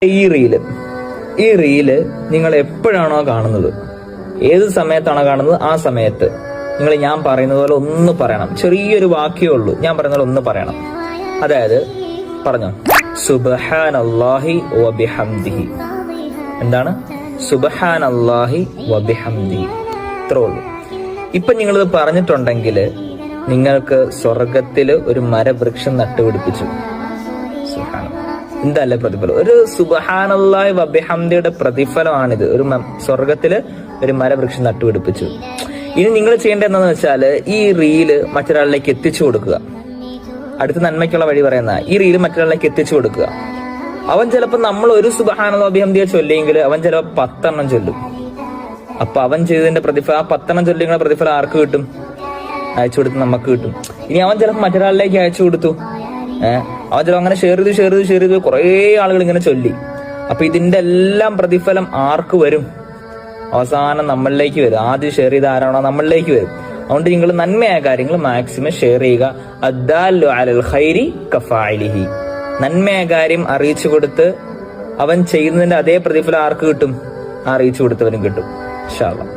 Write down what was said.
ഈ റീല് നിങ്ങൾ എപ്പോഴാണോ കാണുന്നത്, ഏത് സമയത്താണോ കാണുന്നത്, ആ സമയത്ത് നിങ്ങൾ ഞാൻ പറയുന്നത് പോലെ ഒന്ന് പറയണം. ചെറിയൊരു വാക്യമേ ഉള്ളൂ, ഞാൻ പറയുന്ന പോലെ ഒന്ന് പറയണം. അതായത് പറഞ്ഞോ, സുബ്ഹാനല്ലാഹി വബിഹംദിഹി. എന്താണ്? സുബ്ഹാനല്ലാഹി വബിഹംദിഹി. ഇത്രേ ഉള്ളൂ. ഇപ്പൊ നിങ്ങളിത് പറഞ്ഞിട്ടുണ്ടെങ്കിൽ നിങ്ങൾക്ക് സ്വർഗത്തില് ഒരു മരവൃക്ഷം നട്ടുപിടിപ്പിച്ചു. എന്തല്ലേ പ്രതിഫലം! ഒരു സുബ്ഹാനല്ലാഹി വബിഹംദിയുടെ പ്രതിഫലമാണിത്. ഒരു സ്വർഗത്തില് ഒരു മരവൃക്ഷം നട്ടുപിടിപ്പിച്ചു. ഇനി നിങ്ങൾ ചെയ്യേണ്ടത് എന്താന്ന് വെച്ചാല് ഈ റീല് മറ്റൊരാളിലേക്ക് എത്തിച്ചു കൊടുക്കുക. അടുത്ത നന്മയ്ക്കുള്ള വഴി പറയുന്ന ഈ റീല് മറ്റൊരാളിലേക്ക് എത്തിച്ചു കൊടുക്കുക. അവൻ ചിലപ്പോ നമ്മൾ ഒരു സുബ്ഹാനല്ലാഹി വബിഹംദിയെ ചൊല്ലിയെങ്കിൽ അവൻ ചിലപ്പോ 10 എണ്ണം ചൊല്ലും. അപ്പൊ അവൻ ചെയ്തതിന്റെ പ്രതിഫലം, ആ 10 എണ്ണം ചൊല്ലിയുടെ പ്രതിഫലം ആർക്ക് കിട്ടും? അയച്ചു കൊടുത്ത് നമുക്ക് കിട്ടും. ഇനി അവൻ ചിലപ്പോൾ മറ്റൊരാളിലേക്ക് അയച്ചു കൊടുത്തു, അവൻ ചിലപ്പോൾ അങ്ങനെ ഷെയർ ചെയ്ത് കുറെ ആളുകൾ ഇങ്ങനെ ചൊല്ലി. അപ്പൊ ഇതിന്റെ എല്ലാം പ്രതിഫലം ആർക്ക് വരും? അവസാനം നമ്മളിലേക്ക് വരും. ആദ്യം ഷെയർ ചെയ്ത ആരാണോ നമ്മളിലേക്ക് വരും. അതുകൊണ്ട് നിങ്ങൾ നന്മയായ കാര്യങ്ങൾ മാക്സിമം ഷെയർ ചെയ്യുക. അദ്ദാലു അലൽ ഖൈരി കഫാഇലിഹി. നന്മയായ കാര്യം അറിയിച്ചു കൊടുത്ത് അവൻ ചെയ്യുന്നതിന്റെ അതേ പ്രതിഫലം ആർക്ക് കിട്ടും? അറിയിച്ചു കൊടുത്തവനും കിട്ടും ഇൻഷാ അല്ലാഹ്.